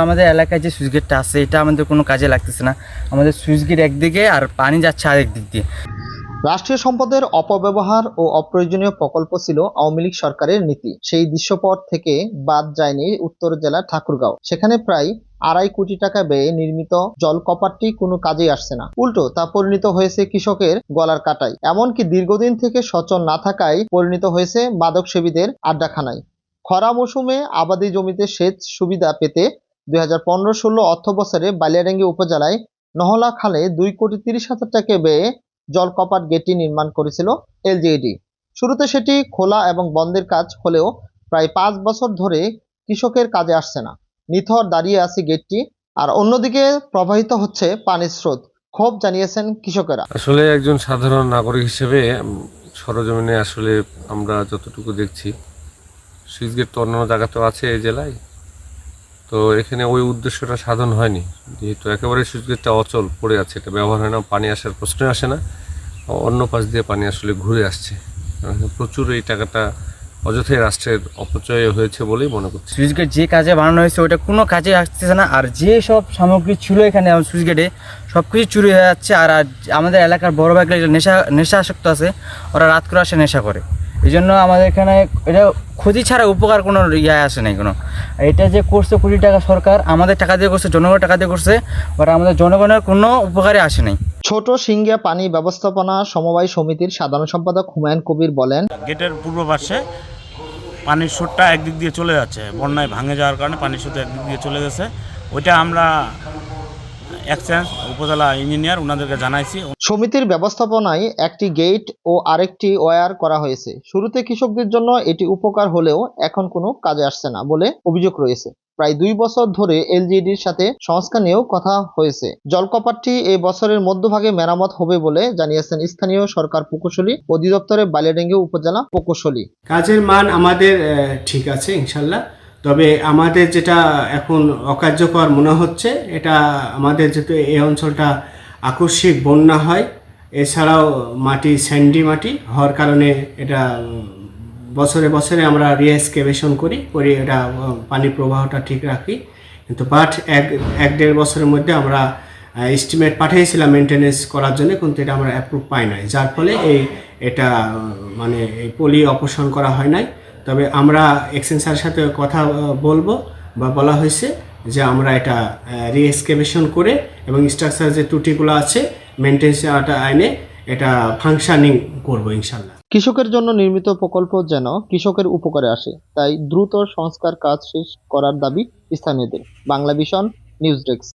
আমাদের এলাকায় যে সুইচ গেটটা আছে এটা আমাদের কোনো কাজে লাগতেছে না। আমাদের সুইচ গেট একদিকে আর পানি যাচ্ছে আরেক দিক দিয়ে। রাষ্ট্রীয় সম্পদের অপব্যবহার ও অপ্রয়োজনীয় প্রকল্প ছিল আওয়ামী লীগ সরকারের নীতি। সেই দৃশ্যপট থেকে বাদ যায়নি উত্তর জেলার ঠাকুরগাঁও। সেখানে প্রায় 2.5 কোটি টাকা ব্যয়ে নির্মিত জলকপাটটি কোনো কাজেই আসছে না, উল্টো তা পরিণত হয়েছে কৃষকের গলার কাটায়। এমনকি দীর্ঘদিন থেকে সচল না থাকায় পরিণত হয়েছে মাদক সেবীদের আড্ডাখানায়। খরা মৌসুমে আবাদি জমিতে সেচ সুবিধা পেতে 2015-16 অর্থবছরে বালিয়াডাঙ্গি উপজেলায় নহলা খালে 2,30,00,000 টাকা ব্যয়ে জলকপাট গেটটি নির্মাণ করেছিল এলজিইডি। শুরুতে সেটি খোলা এবং বন্ধের কাজ হলেও প্রায় 5 বছর ধরে কৃষকের কাজে আসছে না। নিথর দাঁড়িয়ে আছে গেটটি, আর অন্যদিকে প্রবাহিত হচ্ছে পানির স্রোত। ক্ষোভ জানিয়েছেন কৃষকেরা। আসলে একজন সাধারণ নাগরিক হিসেবে সরজমিনে আসলে আমরা যতটুকু দেখছি, সুইচ গেট তো অন্যান্য জায়গাতেও আছে এই জেলায়, তো এখানে ওই উদ্দেশ্যটা সাধন হয়নি। যেহেতু একেবারে সুইচ গেটটা অচল পড়ে আছে, এটা ব্যবহার হয় না, পানি আসার প্রশ্নই আসে না, অন্য পাশ দিয়ে পানি আসলে ঘুরে আসছে। প্রচুর এই টাকাটা অযথাই রাষ্ট্রের অপচয় হয়েছে বলেই মনে করছি। সুইচ গেট যে কাজে বানানো হয়েছে ওটা কোনো কাজে আসতেছে না। আর যে সব সামগ্রী ছিল এখানে সুইচ গেটে সব কিছু চুরি হয়ে যাচ্ছে। আর আমাদের এলাকার বড় ভাইগুলো নেশা আসক্ত আছে, ওরা রাত করে আসে নেশা করে। এই জন্য আমাদের এখানে এটা ক্ষতি ছাড়া উপকার কোনো আসে নাই কোনো। এটা যে করছে কোটি টাকা সরকার আমাদের টাকা দিয়ে করছে, জনগণের টাকা দিয়ে করছে, ওরা আমাদের জনগণের কোনো উপকারে আসে নাই। ছোট সিংগিয়া পানি ব্যবস্থাপনা সমবায় সমিতির সাধারণ সম্পাদক হুমায়ুন কবির বলেন, গেটের পূর্ব পাশে পানির স্রোতটা একদিক দিয়ে চলে যাচ্ছে, বন্যায় ভাঙে যাওয়ার কারণে পানির স্রোত একদিক দিয়ে চলে গেছে। ওইটা আমরা এক্সচেঞ্জ উপজেলা ইঞ্জিনিয়ার ওনাদেরকে জানাইছি। সমিতির ব্যবস্থাপনায় একটি গেট ও আরেকটি ওয়্যার করা হয়েছে। শুরুতে কৃষকদের জন্য এটি উপকার হলেও এখন কোনো কাজে আসছে না বলে অভিযোগ রয়েছে। প্রায় 2 বছর ধরে এলজিইডির সাথে সংস্কার নিয়েও কথা হয়েছে। জলকপাটটি এই বছরের মধ্যভাগে মেরামত হবে বলে জানিয়েছেন স্থানীয় সরকার প্রকৌশলী অধিদপ্তরের বালিয়াডাঙ্গি উপজেলা প্রকৌশলী। কাজের মান আমাদের ঠিক আছে ইনশাল্লাহ, তবে আমাদের যেটা এখন অকার্যকর মনে হচ্ছে, এটা আমাদের যেহেতু এই অঞ্চলটা আকস্মিক বন্যা হয়, এছাড়াও মাটি স্যান্ডি মাটি হওয়ার কারণে এটা বছরে বছরে আমরা রিএক্সকেভেশন করি এটা পানি প্রবাহটা ঠিক রাখি। কিন্তু বাট এক দেড় বছরের মধ্যে আমরা এস্টিমেট পাঠিয়েছিলাম মেনটেনেন্স করার জন্য, কিন্তু এটা আমরা অ্যাপ্রুভ পাই নাই, যার ফলে এটা মানে এই পলি অপসারণ করা হয় নাই। তবে আমরা এক্সচেঞ্জ স্যারের সাথে কথা বলবো বা বলা হয়েছে যে আমরা এটা রিএক্সকেভেশন করে এবং স্ট্রাকচার যে ত্রুটিগুলো আছে মেনটেন্স আইনে এটা ফাংশনিং করবো ইনশাল্লাহ। কৃষকের জন্য নির্মিত প্রকল্প যেন কৃষকের উপকারে আসে, তাই দ্রুত সংস্কার কাজ শেষ করার দাবি স্থানীয়দের। Bangla vision news desk.